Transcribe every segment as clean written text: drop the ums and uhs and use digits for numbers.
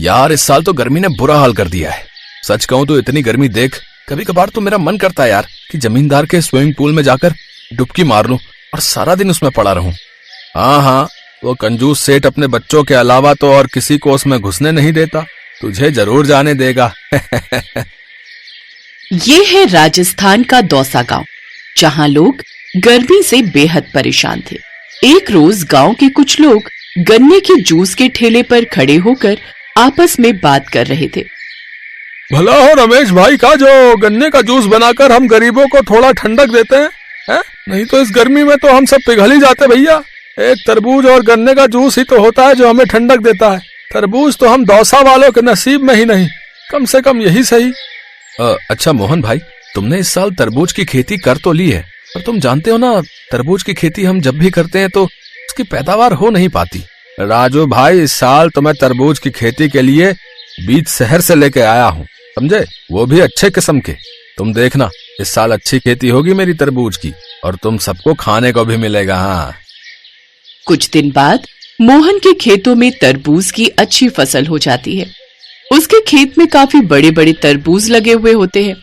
यार इस साल तो गर्मी ने बुरा हाल कर दिया है। सच कहूं तो इतनी गर्मी देख कभी कभार तो मेरा मन करता है यार कि जमींदार के स्विमिंग पूल में जाकर डुबकी मार लूं और सारा दिन उसमें पड़ा रहूं। हाँ, वो कंजूस सेठ अपने बच्चों के अलावा तो और किसी को उसमें घुसने नहीं देता। तुझे जरूर जाने देगा। ये है राजस्थान का दौसा गांव, जहां लोग गर्मी से बेहद परेशान थे। एक रोज गांव के कुछ लोग गन्ने के जूस के ठेले पर खड़े होकर आपस में बात कर रहे थे। भला हो रमेश भाई का जो गन्ने का जूस बनाकर हम गरीबों को थोड़ा ठंडक देते हैं, नहीं तो इस गर्मी में तो हम सब पिघल ही जाते भैया। एक तरबूज और गन्ने का जूस ही तो होता है जो हमें ठंडक देता है। तरबूज तो हम दौसा वालों के नसीब में ही नहीं, कम से कम यही सही। अच्छा मोहन भाई, तुमने इस साल तरबूज की खेती कर तो ली है, पर तुम जानते हो ना तरबूज की खेती हम जब भी करते हैं तो उसकी पैदावार हो नहीं पाती। राजू भाई, इस साल तो मैं तरबूज की खेती के लिए बीज शहर से लेके आया हूँ, समझे, वो भी अच्छे किस्म के। तुम देखना इस साल अच्छी खेती होगी मेरी तरबूज की और तुम सबको खाने को भी मिलेगा। हाँ। कुछ दिन बाद मोहन के खेतों में तरबूज की अच्छी फसल हो जाती है। उसके खेत में काफी बड़े बड़े तरबूज लगे हुए होते हैं।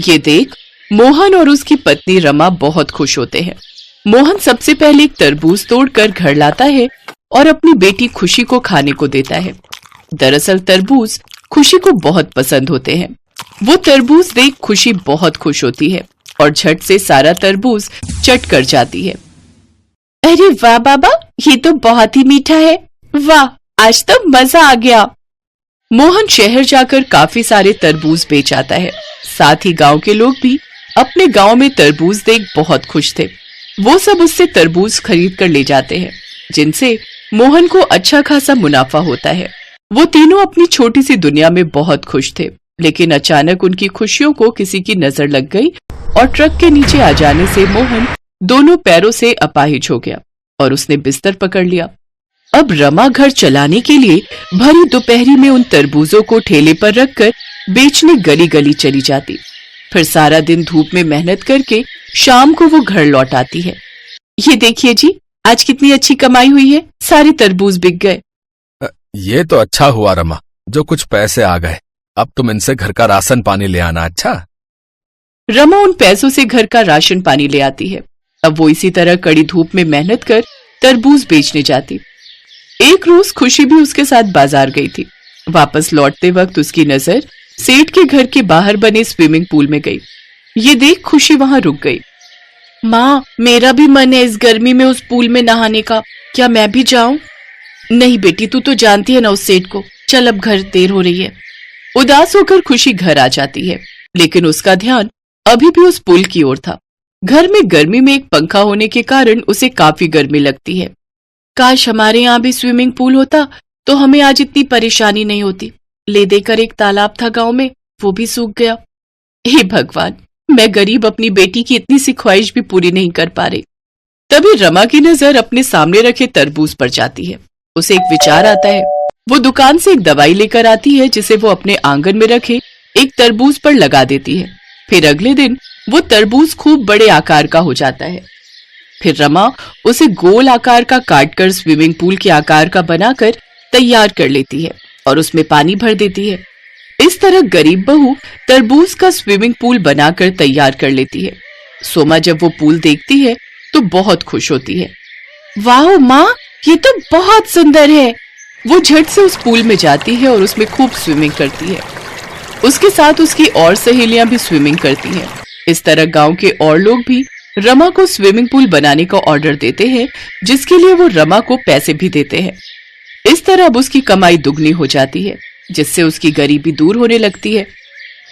ये देख मोहन और उसकी पत्नी रमा बहुत खुश होते हैं। मोहन सबसे पहले एक तरबूज तोड़कर घर लाता है और अपनी बेटी खुशी को खाने को देता है। दरअसल तरबूज खुशी को बहुत पसंद होते हैं। वो तरबूज देख खुशी बहुत खुश होती है और झट से सारा तरबूज चट कर जाती है। अरे वाह बाबा, ये तो बहुत ही मीठा है। वाह, आज तो मजा आ गया। मोहन शहर जाकर काफी सारे तरबूज बेच आता है। साथ ही गांव के लोग भी अपने गांव में तरबूज देख बहुत खुश थे। वो सब उससे तरबूज खरीद कर ले जाते हैं, जिनसे मोहन को अच्छा खासा मुनाफा होता है। वो तीनों अपनी छोटी सी दुनिया में बहुत खुश थे, लेकिन अचानक उनकी खुशियों को किसी की नजर लग गई और ट्रक के नीचे आ जाने से मोहन दोनों पैरों से अपाहिज हो गया और उसने बिस्तर पकड़ लिया। अब रमा घर चलाने के लिए भरी दोपहरी में उन तरबूजों को ठेले पर रखकर बेचने गली गली चली जाती। फिर सारा दिन धूप में मेहनत करके शाम को वो घर लौट आती है। ये देखिए जी, आज कितनी अच्छी कमाई हुई है, सारे तरबूज बिक गए। ये तो अच्छा हुआ रमा, जो कुछ पैसे आ गए। अब तुम इनसे घर का राशन पानी ले आना। अच्छा। रमा उन पैसों से घर का राशन पानी ले आती है। अब वो इसी तरह कड़ी धूप में मेहनत कर तरबूज बेचने जाती। एक रोज खुशी भी उसके साथ बाजार गई थी। वापस लौटते वक्त उसकी नजर सेठ के घर के बाहर बने स्विमिंग पूल में गई। ये देख खुशी वहां रुक गई। माँ, मेरा भी मन है इस गर्मी में उस पूल में नहाने का, क्या मैं भी जाऊं? नहीं बेटी, तू तो जानती है ना उस सेठ को। चल अब घर, देर हो रही है। उदास होकर खुशी घर आ जाती है, लेकिन उसका ध्यान अभी भी उस पुल की ओर था। घर में गर्मी में एक पंखा होने के कारण उसे काफी गर्मी लगती है। काश हमारे यहाँ भी स्विमिंग पूल होता तो हमें आज इतनी परेशानी नहीं होती। ले देकर एक तालाब था गांव में, वो भी सूख गया। हे भगवान, मैं गरीब अपनी बेटी की इतनी सी ख्वाहिश भी पूरी नहीं कर पा रही। तभी रमा की नजर अपने सामने रखे तरबूज पर जाती है। उसे एक विचार आता है। वो दुकान से एक दवाई लेकर आती है, जिसे वो अपने आंगन में रखे एक तरबूज पर लगा देती है। फिर अगले दिन वो तरबूज खूब बड़े आकार का हो जाता है। फिर रमा उसे गोल आकार का काटकर स्विमिंग पूल के आकार का बनाकर तैयार कर लेती है और उसमें पानी भर देती है। इस तरह गरीब बहू तरबूज का स्विमिंग पूल बनाकर तैयार कर लेती है। सोमा जब वो पूल देखती है तो बहुत खुश होती है। वाह माँ, ये तो बहुत सुंदर है। वो झट से उस पूल में जाती है और उसमें खूब स्विमिंग करती है। उसके साथ उसकी और सहेलियां भी स्विमिंग करती हैं। इस तरह गांव के और लोग भी रमा को स्विमिंग पूल बनाने का ऑर्डर देते हैं, जिसके लिए वो रमा को पैसे भी देते हैं। इस तरह अब उसकी कमाई दुगनी हो जाती है, जिससे उसकी गरीबी दूर होने लगती है।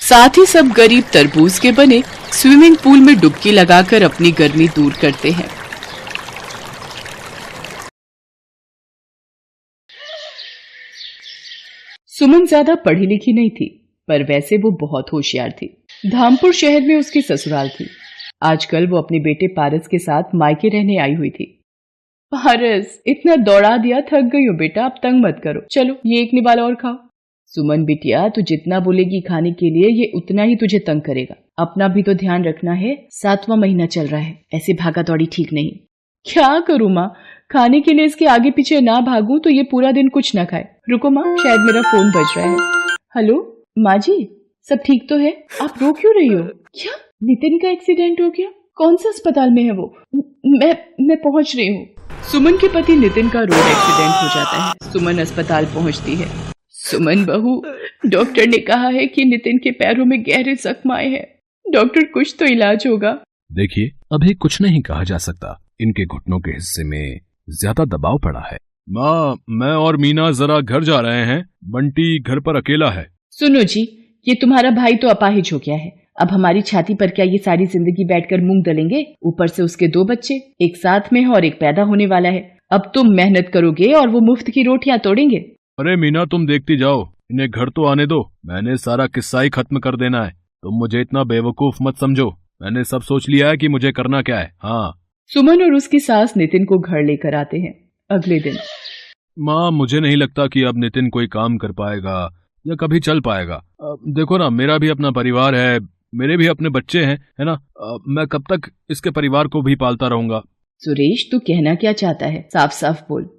साथ ही सब गरीब तरबूज के बने स्विमिंग पूल में डुबकी लगाकर अपनी गर्मी दूर करते हैं। सुमन ज्यादा पढ़ी लिखी नहीं थी, पर वैसे वो बहुत होशियार थी। धामपुर शहर में उसकी ससुराल थी। आजकल वो अपने बेटे पारस के साथ मायके रहने आई हुई थी। पारस, इतना दौड़ा दिया, थक गई हो बेटा, अब तंग मत करो। चलो ये एक निवाला और खाओ। सुमन बिटिया, तू जितना बोलेगी खाने के लिए ये उतना ही तुझे तंग करेगा। अपना भी तो ध्यान रखना है, 7वां महीना चल रहा है, ऐसे भागा दौड़ी ठीक नहीं। क्या करूँ माँ, खाने के लिए इसके आगे पीछे ना भागूं तो ये पूरा दिन कुछ ना खाए। रुको माँ, शायद मेरा फोन बज रहा है। हेलो माँ जी, सब ठीक तो है? आप रो क्यों रही हो? क्या नितिन का एक्सीडेंट हो गया? कौन से अस्पताल में है वो? मैं पहुंच रही हूँ। सुमन के पति नितिन का रोड एक्सीडेंट हो जाता है। सुमन अस्पताल पहुंचती है। सुमन बहू, डॉक्टर ने कहा है कि नितिन के पैरों में गहरे जख्म आए हैं। डॉक्टर, कुछ तो इलाज होगा। देखिए, अभी कुछ नहीं कहा जा सकता। इनके घुटनों के हिस्से में ज्यादा दबाव पड़ा है। माँ, मैं और मीना जरा घर जा रहे हैं। बंटी घर पर अकेला है। सुनो जी, ये तुम्हारा भाई तो अपाहिज हो गया है। अब हमारी छाती पर क्या ये सारी जिंदगी बैठकर मूंग दलेंगे? ऊपर से उसके 2 बच्चे, एक साथ में है और एक पैदा होने वाला है। अब तुम मेहनत करोगे और वो मुफ्त की रोटियां तोड़ेंगे। अरे मीना, तुम देखती जाओ, इन्हें घर तो आने दो। मैंने सारा किस्सा ही खत्म कर देना है। तुम मुझे इतना बेवकूफ मत समझो। मैंने सब सोच लिया है कि मुझे करना क्या है। हाँ। सुमन और उसकी सास नितिन को घर लेकर आते हैं। अगले दिन। माँ, मुझे नहीं लगता कि अब नितिन कोई काम कर पाएगा या कभी चल पाएगा। देखो ना, मेरा भी अपना परिवार है, मेरे भी अपने बच्चे हैं, है ना। मैं कब तक इसके परिवार को भी पालता रहूंगा। सुरेश, तू कहना क्या चाहता है? साफ साफ बोल।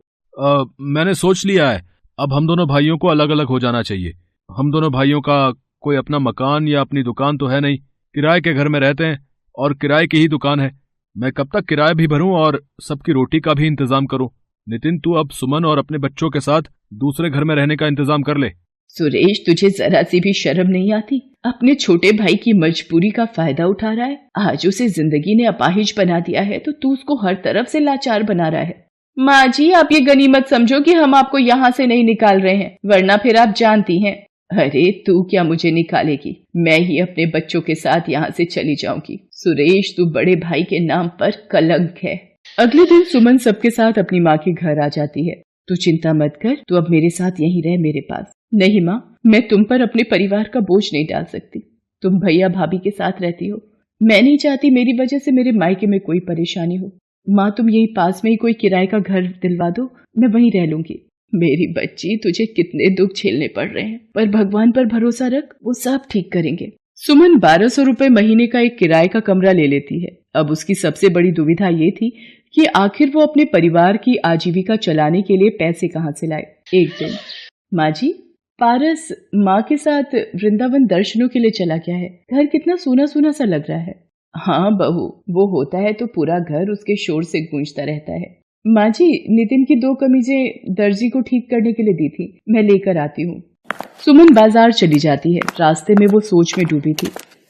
मैंने सोच लिया है, अब हम दोनों भाइयों को अलग अलग हो जाना चाहिए। हम दोनों भाइयों का कोई अपना मकान या अपनी दुकान तो है नहीं, किराए के घर में रहते हैं और किराए की ही दुकान है। मैं कब तक किराया भी भरूं और सबकी रोटी का भी इंतजाम करूं। नितिन, तू अब सुमन और अपने बच्चों के साथ दूसरे घर में रहने का इंतजाम कर ले। सुरेश, तुझे जरा सी भी शर्म नहीं आती? अपने छोटे भाई की मजबूरी का फायदा उठा रहा है। आज उसे जिंदगी ने अपाहिज बना दिया है तो तू उसको हर तरफ से लाचार बना रहा है। माँ जी, आप ये गनीमत समझो कि हम आपको यहाँ से नहीं निकाल रहे हैं, वरना फिर आप जानती हैं। अरे तू क्या मुझे निकालेगी? मैं ही अपने बच्चों के साथ यहाँ से चली जाऊंगी। सुरेश, तू बड़े भाई के नाम पर कलंक है। अगले दिन सुमन सबके साथ अपनी माँ के घर आ जाती है। तू चिंता मत कर, तू अब मेरे साथ यहीं रह मेरे पास। नहीं माँ, मैं तुम पर अपने परिवार का बोझ नहीं डाल सकती। तुम भैया भाभी के साथ रहती हो। मैं नहीं चाहती मेरी वजह से मेरे मायके में कोई परेशानी हो। माँ, तुम यही पास में ही कोई किराए का घर दिलवा दो, मैं वहीं रह लूंगी। मेरी बच्ची, तुझे कितने दुख झेलने पड़ रहे हैं, पर भगवान पर भरोसा रख, वो सब ठीक करेंगे। सुमन 1200 रुपए महीने का एक किराए का कमरा ले लेती है। अब उसकी सबसे बड़ी दुविधा ये थी कि आखिर वो अपने परिवार की आजीविका चलाने के लिए पैसे कहाँ से लाए। एक दिन, माँ जी, पारस माँ के साथ वृंदावन दर्शनों के लिए चला गया है। घर कितना सूना सूना सा लग रहा है। हाँ बहू, वो होता है तो पूरा घर उसके शोर से गूंजता रहता है। माँ जी, नितिन की 2 कमीजें दर्जी को ठीक करने के लिए दी थी, मैं लेकर आती हूँ। सुमन बाजार चली जाती है। रास्ते में वो सोच में डूबी थी,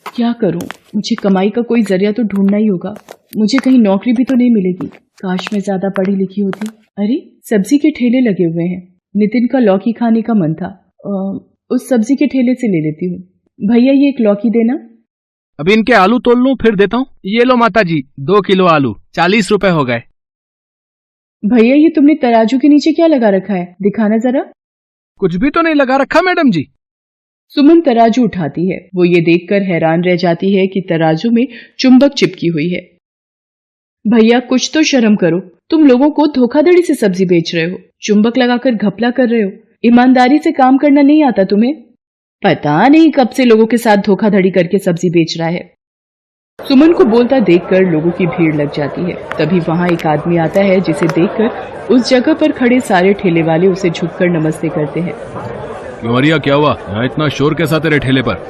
क्या करूं? मुझे कमाई का कोई जरिया तो ढूंढना ही होगा। मुझे कहीं नौकरी भी तो नहीं मिलेगी। काश मैं ज्यादा पढ़ी लिखी होती। अरे, सब्जी के ठेले लगे हुए हैं। नितिन का लौकी खाने का मन था, उस सब्जी के ठेले से ले लेती हूँ। भैया, ये एक लौकी देना। अभी इनके आलू तोल लूं, फिर देता हूँ। ये लो माता जी, 2 किलो आलू, 40 रुपए हो गए। भैया, ये तुमने तराजू के नीचे क्या लगा रखा है? दिखाना जरा। कुछ भी तो नहीं लगा रखा मैडम जी। सुमन तराजू उठाती है। वो ये देखकर हैरान रह जाती है कि तराजू में चुंबक चिपकी हुई है। भैया, कुछ तो शर्म करो। तुम लोगों को धोखाधड़ी से सब्जी बेच रहे हो, चुंबक लगाकर घपला कर रहे हो। ईमानदारी से काम करना नहीं आता तुम्हें? पता नहीं कब से लोगों के साथ धोखाधड़ी करके सब्जी बेच रहा है। सुमन को बोलता देखकर लोगों की भीड़ लग जाती है। तभी वहां एक आदमी आता है जिसे देखकर उस जगह पर खड़े सारे ठेले वाले उसे झुककर नमस्ते करते हैं। क्यों अरिया, क्या हुआ? यहाँ इतना शोर कैसा तेरे ठेले पर?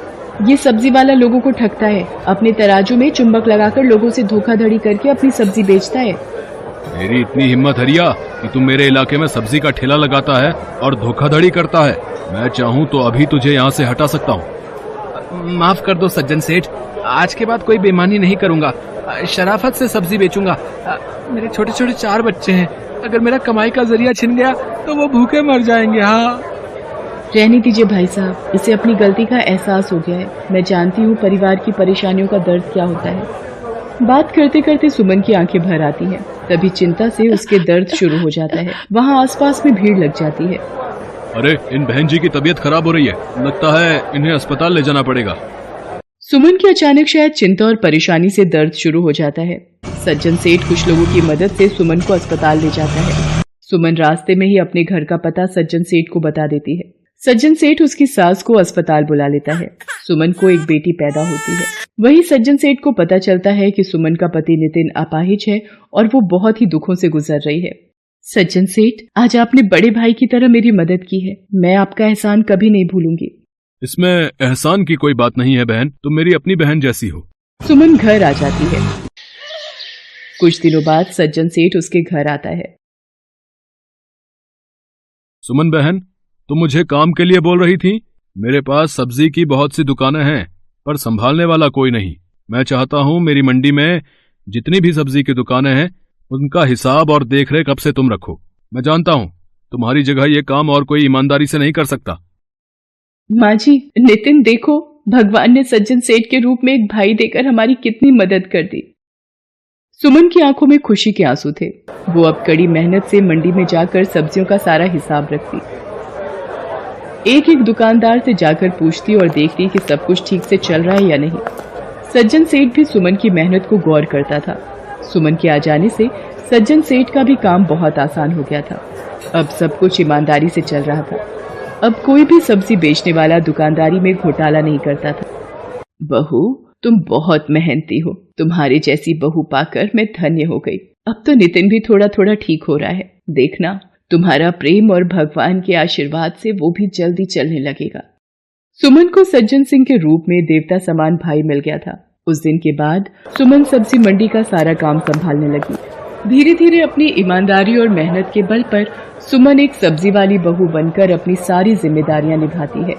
ये सब्जी वाला लोगों को ठगता है। अपने तराजू में चुंबक लगाकर लोगों से धोखाधड़ी करके अपनी सब्जी बेचता है। मेरी इतनी हिम्मत हरिया कि तुम मेरे इलाके में सब्जी का ठेला लगाता है और धोखाधड़ी करता है। मैं चाहूँ तो अभी तुझे यहाँ से हटा सकता हूँ। माफ कर दो सज्जन सेठ, आज के बाद कोई बेईमानी नहीं करूंगा। शराफत से सब्जी बेचूंगा। मेरे छोटे छोटे 4 बच्चे हैं। अगर मेरा कमाई का जरिया छिन गया तो वो भूखे मर जाएंगे। हाँ, रहने दीजिए भाई साहब, इसे अपनी गलती का एहसास हो गया है। मैं जानती हूँ परिवार की परेशानियों का दर्द क्या होता है। बात करते करते सुमन की आंखें भर आती हैं। तभी चिंता से उसके दर्द शुरू हो जाता है। वहाँ आसपास में भीड़ लग जाती है। अरे, इन बहन जी की तबीयत खराब हो रही है, लगता है इन्हें अस्पताल ले जाना पड़ेगा। सुमन की अचानक शायद चिंता और परेशानी से दर्द शुरू हो जाता है। सज्जन सेठ कुछ लोगों की मदद से सुमन को अस्पताल ले जाता है। सुमन रास्ते में ही अपने घर का पता सज्जन सेठ को बता देती है। सज्जन सेठ उसकी सास को अस्पताल बुला लेता है। सुमन को एक बेटी पैदा होती है। वही सज्जन सेठ को पता चलता है कि सुमन का पति नितिन अपाहिज है और वो बहुत ही दुखों से गुजर रही है। सज्जन सेठ, आज आपने बड़े भाई की तरह मेरी मदद की है। मैं आपका एहसान कभी नहीं भूलूंगी। इसमें एहसान की कोई बात नहीं है बहन, तुम मेरी अपनी बहन जैसी हो। सुमन घर आ जाती है। कुछ दिनों बाद सज्जन सेठ उसके घर आता है। सुमन बहन, तुम मुझे काम के लिए बोल रही थी? मेरे पास सब्जी की बहुत सी दुकानें हैं, पर संभालने वाला कोई नहीं। मैं चाहता हूं मेरी मंडी में जितनी भी सब्जी की दुकानें हैं उनका हिसाब और देखरेख अब से तुम रखो। मैं जानता हूं तुम्हारी जगह ये काम और कोई ईमानदारी से नहीं कर सकता। माँ जी, नितिन देखो, भगवान ने सज्जन सेठ के रूप में एक भाई देकर हमारी कितनी मदद कर दी। सुमन की आंखों में खुशी के आंसू थे। वो अब कड़ी मेहनत से मंडी में जाकर सब्जियों का सारा हिसाब रखती, एक एक दुकानदार से जाकर पूछती और देखती कि सब कुछ ठीक से चल रहा है या नहीं। सज्जन सेठ भी सुमन की मेहनत को गौर करता था। सुमन के आ जाने से सज्जन सेठ का भी काम बहुत आसान हो गया था। अब सब कुछ ईमानदारी से चल रहा था। अब कोई भी सब्जी बेचने वाला दुकानदारी में घोटाला नहीं करता था। बहू, तुम बहुत मेहनती हो। तुम्हारे जैसी बहू पाकर मैं धन्य हो गई। अब तो नितिन भी थोड़ा थोड़ा ठीक हो रहा है। देखना, तुम्हारा प्रेम और भगवान के आशीर्वाद से वो भी जल्दी चलने लगेगा। सुमन को सज्जन सिंह के रूप में देवता समान भाई मिल गया था। उस दिन के बाद सुमन सब्जी मंडी का सारा काम संभालने लगी। धीरे धीरे अपनी ईमानदारी और मेहनत के बल पर सुमन एक सब्जी वाली बहू बनकर अपनी सारी जिम्मेदारियां निभाती है।